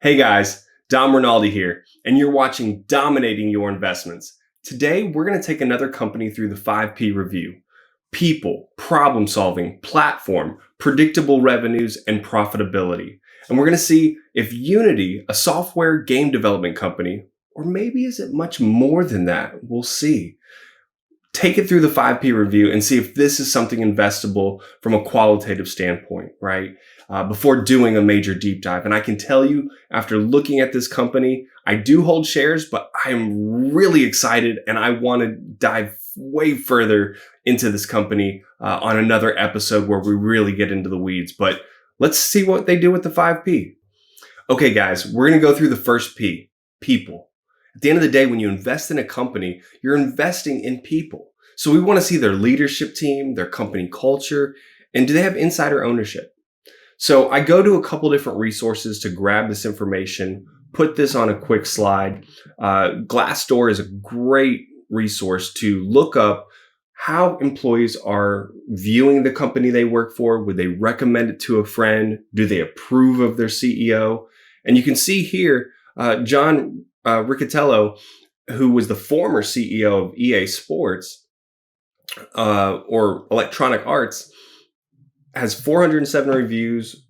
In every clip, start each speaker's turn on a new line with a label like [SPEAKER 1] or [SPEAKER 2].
[SPEAKER 1] Hey guys, Dom Rinaldi here, and you're watching Dominating Your Investments. Today, we're going to take another company through the 5P review. People, problem solving, platform, predictable revenues, and profitability. And we're going to see if Unity, a software game development company, or maybe is it much more than that? We'll see. Take it through the 5P review and see if this is something investable from a qualitative standpoint, right? Before doing a major deep dive. And I can tell you, after looking at this company, I do hold shares, but I am really excited and I want to dive way further into this company on another episode where we really get into the weeds. But let's see what they do with the 5P. Okay, guys, we're going to go through the first P, people. At the end of the day, when you invest in a company, you're investing in people. So we want to see their leadership team, their company culture, and do they have insider ownership? So I go to a couple different resources to grab this information, put this on a quick slide. Glassdoor is a great resource to look up how employees are viewing the company they work for. Would they recommend it to a friend? Do they approve of their CEO? And you can see here, John Riccitiello, who was the former CEO of EA Sports or Electronic Arts, has 407 reviews,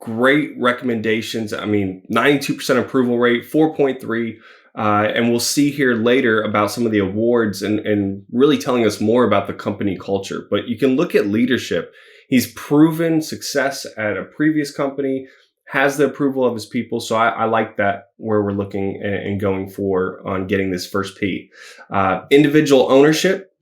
[SPEAKER 1] great recommendations. I mean, 92% approval rate, 4.3. And we'll see here later about some of the awards and really telling us more about the company culture. But you can look at leadership. He's proven success at a previous company, has the approval of his people. So I like that where we're looking and going for on getting this first P. Individual ownership,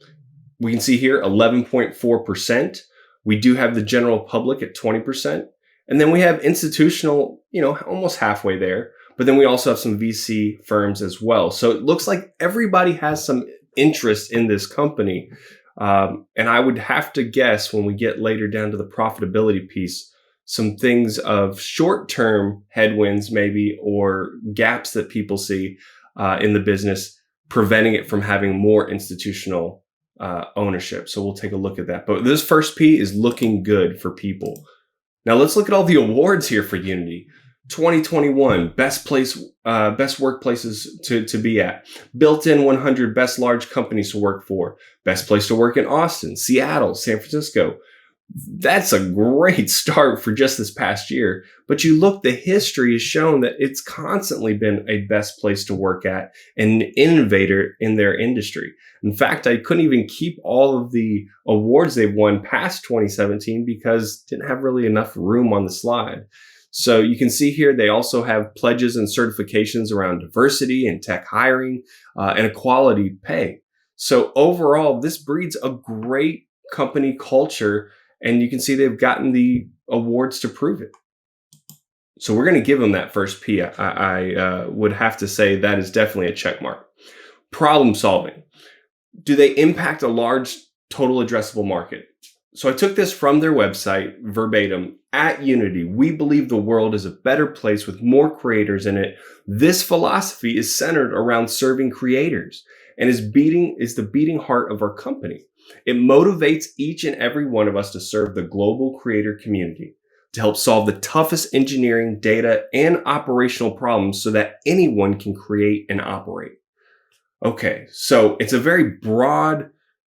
[SPEAKER 1] we can see here 11.4%. We do have the general public at 20%. And then we have institutional, almost halfway there. But then we also have some VC firms as well. So it looks like everybody has some interest in this company. And I would have to guess when we get later down to the profitability piece, some things of short-term headwinds maybe, or gaps that people see in the business, preventing it from having more institutional ownership. So we'll take a look at that. But this first P is looking good for people. Now let's look at all the awards here for Unity. 2021, best workplaces to be at. Built-in 100 best large companies to work for. Best place to work in Austin, Seattle, San Francisco. That's a great start for just this past year. But you look, the history has shown that it's constantly been a best place to work at and an innovator in their industry. In fact, I couldn't even keep all of the awards they've won past 2017 because didn't have really enough room on the slide. So you can see here, they also have pledges and certifications around diversity and tech hiring and equality pay. So overall, this breeds a great company culture. And you can see they've gotten the awards to prove it. So we're going to give them that first P. I would have to say that is definitely a check mark. Problem solving. Do they impact a large total addressable market? So I took this from their website verbatim. At Unity, we believe the world is a better place with more creators in it. This philosophy is centered around serving creators and is the beating heart of our company. It motivates each and every one of us to serve the global creator community, to help solve the toughest engineering, data, and operational problems so that anyone can create and operate. Okay, so it's a very broad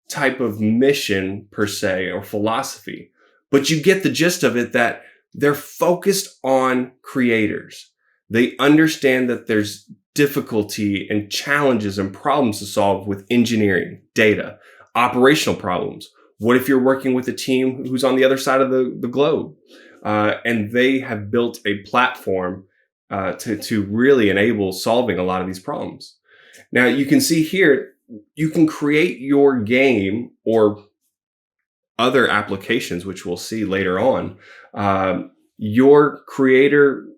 [SPEAKER 1] type of mission per se, or philosophy, but you get the gist of it that they're focused on creators. They understand that there's difficulty and challenges and problems to solve with engineering, data, operational problems. What if you're working with a team who's on the other side of the globe? And they have built a platform to really enable solving a lot of these problems. Now you can see here, you can create your game or other applications, which we'll see later on. Your creator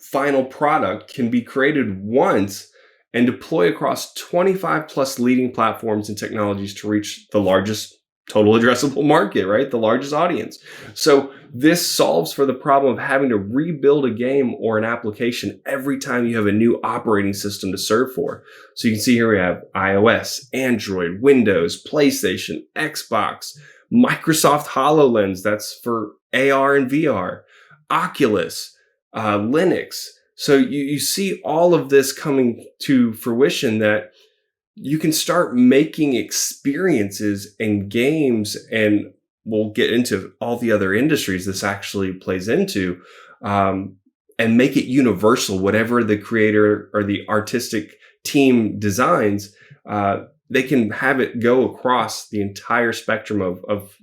[SPEAKER 1] final product can be created once and deploy across 25 plus leading platforms and technologies to reach the largest total addressable market, right? The largest audience. So this solves for the problem of having to rebuild a game or an application every time you have a new operating system to serve for. So you can see here we have iOS, Android, Windows, PlayStation, Xbox, Microsoft HoloLens, that's for AR and VR, Oculus, Linux, So you see all of this coming to fruition, that you can start making experiences and games, and we'll get into all the other industries this actually plays into, um, and make it universal. Whatever the creator or the artistic team designs, they can have it go across the entire spectrum of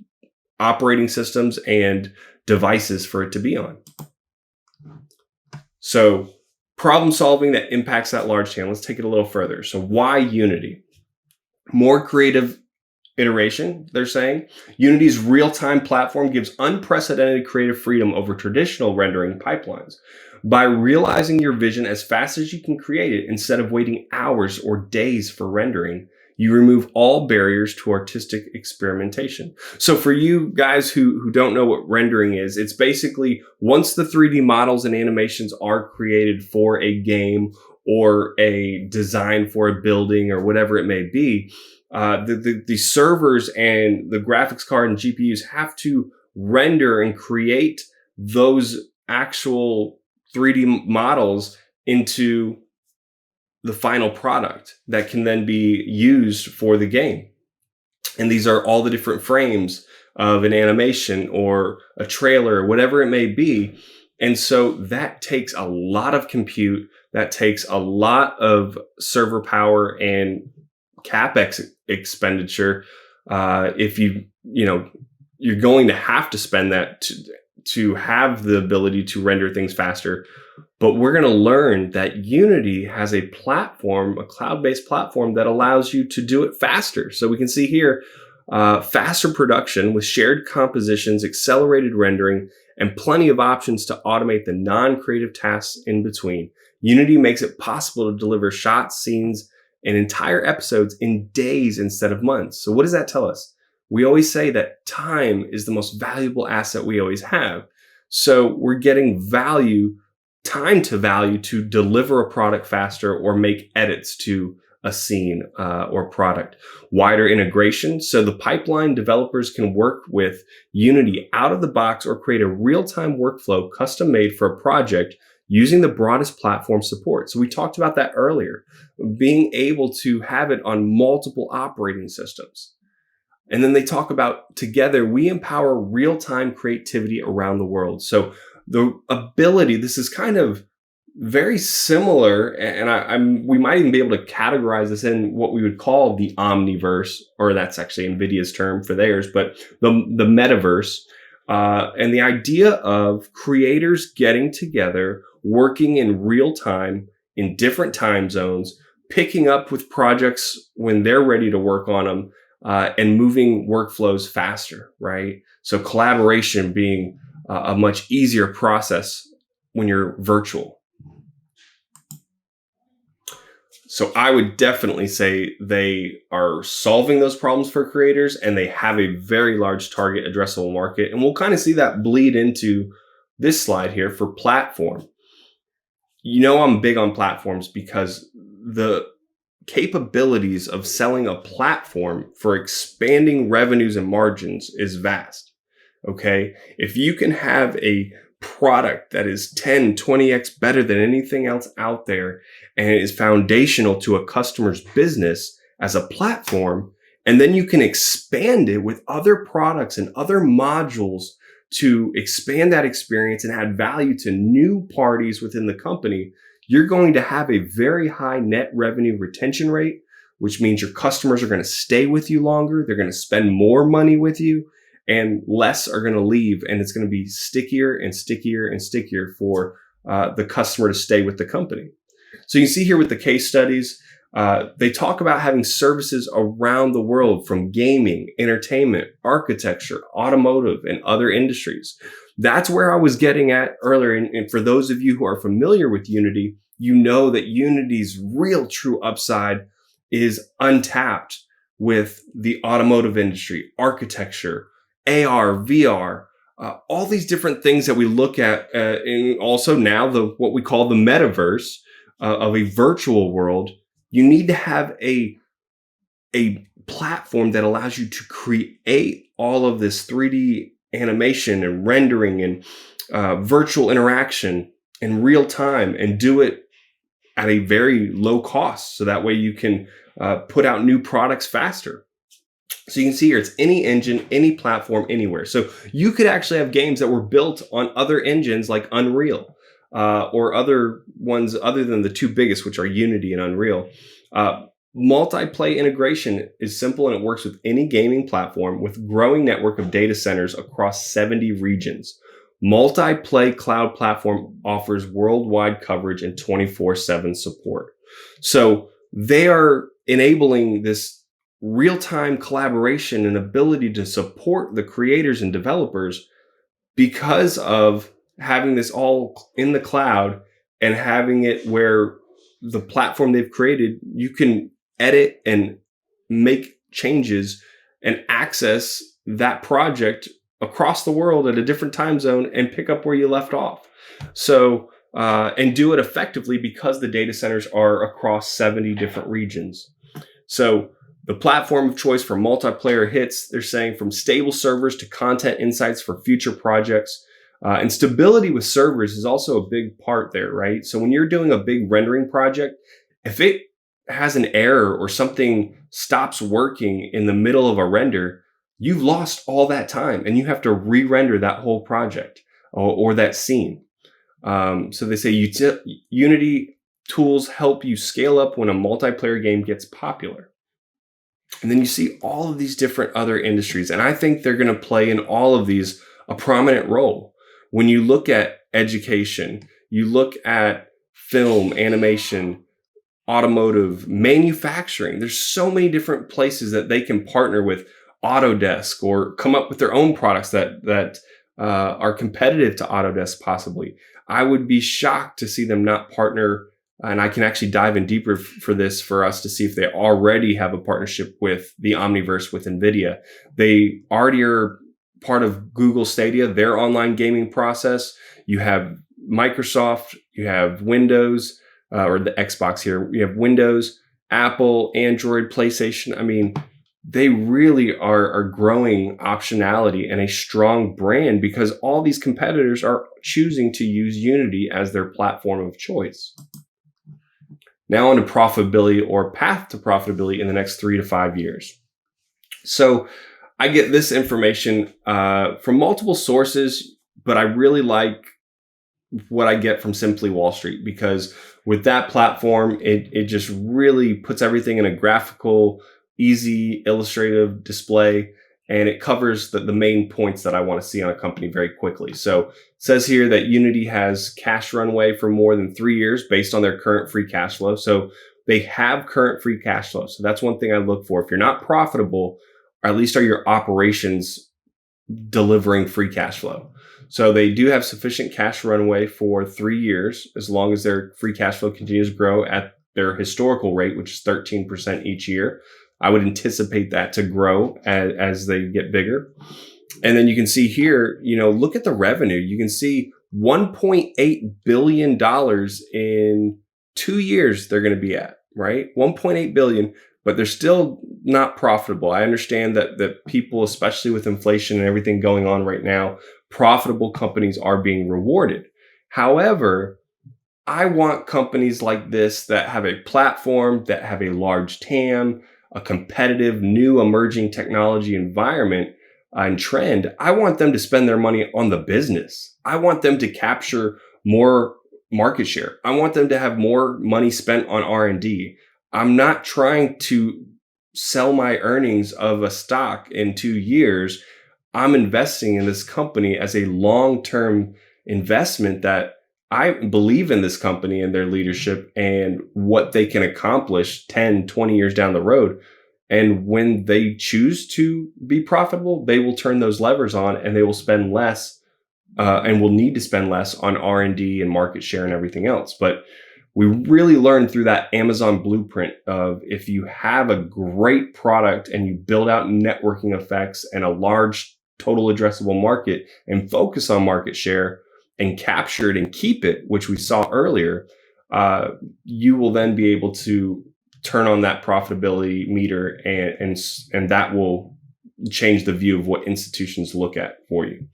[SPEAKER 1] operating systems and devices for it to be on. So, problem solving that impacts that large channel. Let's take it a little further. So, why Unity? More creative iteration, they're saying. Unity's real-time platform gives unprecedented creative freedom over traditional rendering pipelines. By realizing your vision as fast as you can create it, instead of waiting hours or days for rendering, you remove all barriers to artistic experimentation. So for you guys who don't know what rendering is, it's basically once the 3D models and animations are created for a game or a design for a building or whatever it may be, the servers and the graphics card and GPUs have to render and create those actual 3D models into the final product that can then be used for the game. And these are all the different frames of an animation or a trailer, or whatever it may be. And so that takes a lot of compute, that takes a lot of server power and capex expenditure. If you're going to have to spend that to have the ability to render things faster. But we're going to learn that Unity has a platform, a cloud-based platform that allows you to do it faster. So we can see here, faster production with shared compositions, accelerated rendering, and plenty of options to automate the non-creative tasks in between. Unity makes it possible to deliver shots, scenes, and entire episodes in days instead of months. So what does that tell us? We always say that time is the most valuable asset we always have. So we're getting time to value to deliver a product faster or make edits to a scene or product. Wider integration, so the pipeline developers can work with Unity out of the box or create a real-time workflow custom made for a project using the broadest platform support. So we talked about that earlier, being able to have it on multiple operating systems. And then they talk about, together, we empower real-time creativity around the world. So the ability, this is kind of very similar, and we might even be able to categorize this in what we would call the omniverse, or that's actually NVIDIA's term for theirs, but the metaverse, and the idea of creators getting together, working in real time in different time zones, picking up with projects when they're ready to work on them, and moving workflows faster, right? So collaboration being a much easier process when you're virtual. So I would definitely say they are solving those problems for creators, and they have a very large target addressable market. And we'll kind of see that bleed into this slide here for platform. I'm big on platforms because the capabilities of selling a platform for expanding revenues and margins is vast. Okay. If you can have a product that is 10, 20x better than anything else out there, and it is foundational to a customer's business as a platform, and then you can expand it with other products and other modules to expand that experience and add value to new parties within the company, you're going to have a very high net revenue retention rate, which means your customers are going to stay with you longer. They're going to spend more money with you, and less are going to leave. And it's going to be stickier and stickier and stickier for the customer to stay with the company. So you can see here with the case studies, they talk about having services around the world, from gaming, entertainment, architecture, automotive, and other industries. That's where I was getting at earlier. And for those of you who are familiar with Unity, you know that Unity's real true upside is untapped with the automotive industry, architecture, AR, VR, all these different things that we look at, and also now what we call the metaverse of a virtual world. You need to have a platform that allows you to create all of this 3D animation and rendering and virtual interaction in real time and do it at a very low cost. So that way you can put out new products faster. So you can see here, it's any engine, any platform, anywhere. So you could actually have games that were built on other engines like Unreal or other ones other than the two biggest, which are Unity and Unreal. Multiplay integration is simple and it works with any gaming platform with growing network of data centers across 70 regions. Multiplay cloud platform offers worldwide coverage and 24/7 support. So they are enabling this real-time collaboration and ability to support the creators and developers because of having this all in the cloud and having it where the platform they've created, you can edit and make changes and access that project across the world at a different time zone and pick up where you left off. So, and do it effectively because the data centers are across 70 different regions. So the platform of choice for multiplayer hits, they're saying from stable servers to content insights for future projects. And stability with servers is also a big part there, right? So when you're doing a big rendering project, if it has an error or something stops working in the middle of a render, you've lost all that time and you have to re-render that whole project or that scene. So they say Unity tools help you scale up when a multiplayer game gets popular. And then you see all of these different other industries. And I think they're going to play in all of these a prominent role. When you look at education, you look at film, animation, automotive, manufacturing, there's so many different places that they can partner with Autodesk or come up with their own products that are competitive to Autodesk possibly. I would be shocked to see them not partner. And I can actually dive in deeper for this for us to see if they already have a partnership with the Omniverse with NVIDIA. They already are part of Google Stadia, their online gaming process. You have Microsoft, you have Windows, or the Xbox here. You have Windows, Apple, Android, PlayStation. I mean, they really are growing Optionality and a strong brand because all these competitors are choosing to use Unity as their platform of choice. Now on to profitability or path to profitability in the next 3 to 5 years. So I get this information from multiple sources, but I really like what I get from Simply Wall Street because with that platform, it just really puts everything in a graphical, easy, illustrative display, and it covers the main points that I want to see on a company very quickly. So it says here that Unity has cash runway for more than 3 years based on their current free cash flow. So they have current free cash flow. So that's one thing I look for. If you're not profitable, or at least are your operations delivering free cash flow? So they do have sufficient cash runway for 3 years, as long as their free cash flow continues to grow at their historical rate, which is 13% each year. I would anticipate that to grow as they get bigger. And then you can see here, look at the revenue. You can see $1.8 billion in 2 years they're going to be at, right? 1.8 billion, but they're still not profitable. I understand that people, especially with inflation and everything going on right now, profitable companies are being rewarded. However, I want companies like this that have a platform, that have a large TAM, a competitive, new emerging technology environment and trend. I want them to spend their money on the business. I want them to capture more market share. I want them to have more money spent on R&D. I'm not trying to sell my earnings of a stock in 2 years. I'm investing in this company as a long-term investment that I believe in this company and their leadership and what they can accomplish 10, 20 years down the road. And when they choose to be profitable, they will turn those levers on and they will spend less and will need to spend less on R&D and market share and everything else. But we really learned through that Amazon blueprint of if you have a great product and you build out networking effects and a large total addressable market and focus on market share and capture it and keep it, which we saw earlier, you will then be able to turn on that profitability meter and that will change the view of what institutions look at for you.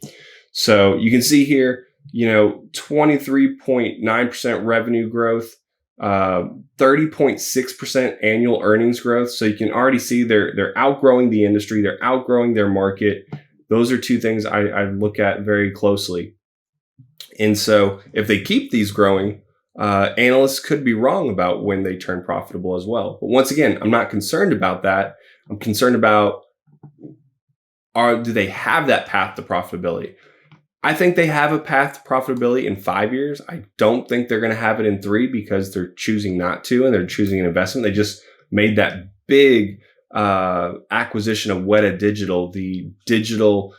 [SPEAKER 1] So you can see here, 23.9% revenue growth, 30.6% annual earnings growth. So you can already see they're outgrowing the industry, they're outgrowing their market. Those are two things I look at very closely. And so if they keep these growing, analysts could be wrong about when they turn profitable as well. But once again, I'm not concerned about that. I'm concerned about do they have that path to profitability? I think they have a path to profitability in 5 years. I don't think they're going to have it in 3 because they're choosing not to, and they're choosing an investment. They just made that big acquisition of Weta Digital, the digital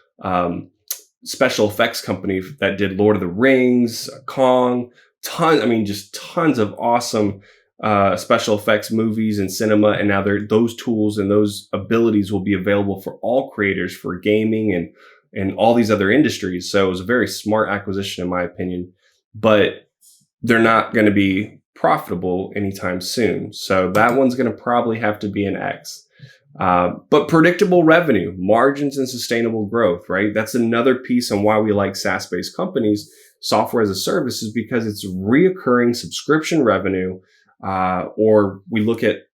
[SPEAKER 1] special effects company that did Lord of the Rings, Kong, just tons of awesome special effects movies and cinema. And now those tools and those abilities will be available for all creators for gaming and all these other industries. So it was a very smart acquisition, in my opinion, but they're not going to be profitable anytime soon. So that one's going to probably have to be an X. But predictable revenue, margins, and sustainable growth, right? That's another piece on why we like SaaS-based companies, software as a service, is because it's reoccurring subscription revenue. Or we look at,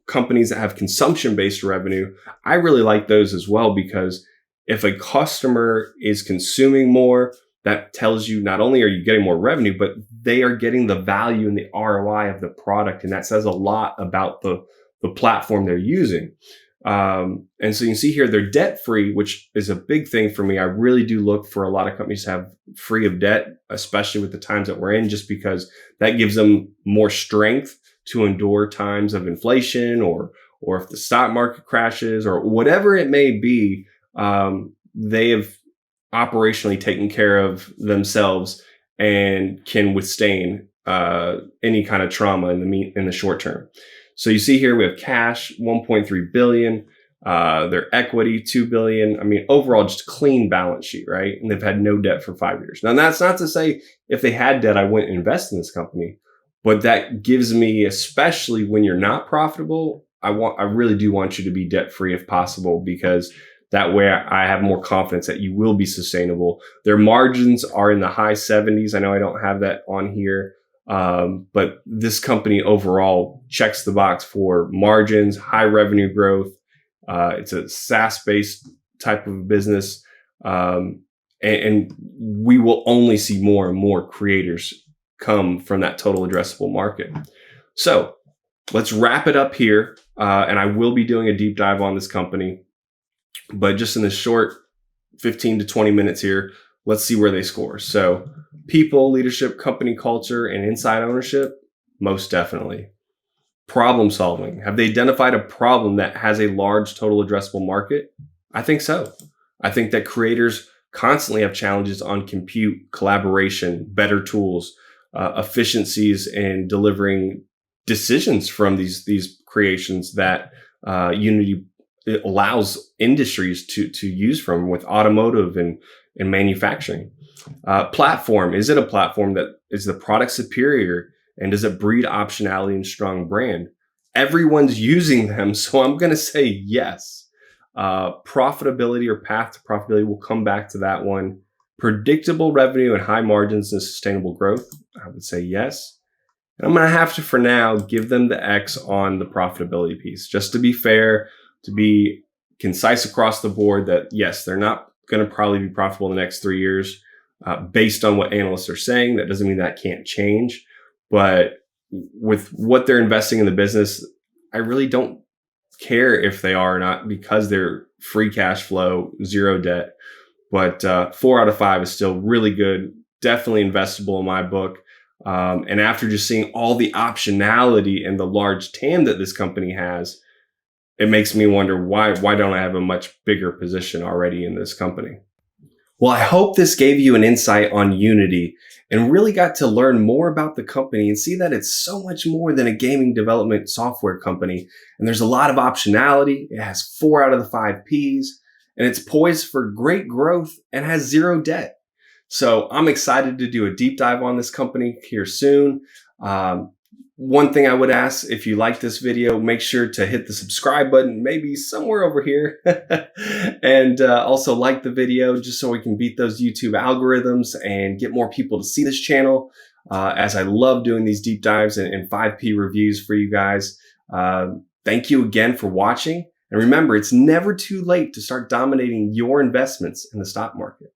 [SPEAKER 1] companies that have consumption-based revenue. I really like those as well, because if a customer is consuming more, that tells you not only are you getting more revenue, but they are getting the value and the ROI of the product. And that says a lot about the platform they're using. And so you can see here, they're debt free, which is a big thing for me. I really do look for a lot of companies to have free of debt, especially with the times that we're in, just because that gives them more strength to endure times of inflation, or if the stock market crashes or whatever it may be. They have operationally taken care of themselves and can withstand any kind of trauma in the short term. So you see here we have cash, 1.3 billion, their equity, 2 billion. Overall, just a clean balance sheet, right? And they've had no debt for 5 years. Now, that's not to say if they had debt, I wouldn't invest in this company, but that gives me, especially when you're not profitable, I really do want you to be debt free if possible, because that way I have more confidence that you will be sustainable. Their margins are in the high 70s. I know I don't have that on here. But this company overall checks the box for margins, high revenue growth. It's a SaaS-based type of business. And we will only see more and more creators come from that total addressable market. So let's wrap it up here. And I will be doing a deep dive on this company, but just in this short 15 to 20 minutes here, let's see where they score. So people, leadership, company culture, and inside ownership, most definitely. Problem solving. Have they identified a problem that has a large total addressable market? I think so. I think that creators constantly have challenges on compute, collaboration, better tools, efficiencies in delivering decisions from these creations that Unity allows industries to use from, with automotive and manufacturing. Platform. Is it a platform that is the product superior, and does it breed optionality and strong brand? Everyone's using them, so I'm going to say yes. Profitability or path to profitability, we'll come back to that one. Predictable revenue and high margins and sustainable growth, I would say yes. And I'm going to have to, for now, give them the X on the profitability piece, just to be fair, to be concise across the board, that yes, they're not going to probably be profitable in the next 3 years. Based on what analysts are saying. That doesn't mean that can't change, but with what they're investing in the business, I really don't care if they are or not, because they're free cash flow, zero debt. But 4 out of 5 is still really good, definitely investable in my book. And after just seeing all the optionality and the large TAM that this company has, it makes me wonder why don't I have a much bigger position already in this company? Well, I hope this gave you an insight on Unity and really got to learn more about the company and see that it's so much more than a gaming development software company. And there's a lot of optionality. It has 4 out of the 5 Ps, and it's poised for great growth and has zero debt. So I'm excited to do a deep dive on this company here soon. One thing I would ask, if you like this video, make sure to hit the subscribe button, maybe somewhere over here. And also like the video just so we can beat those YouTube algorithms and get more people to see this channel, as I love doing these deep dives and 5P reviews for you guys. Thank you again for watching. And remember, it's never too late to start dominating your investments in the stock market.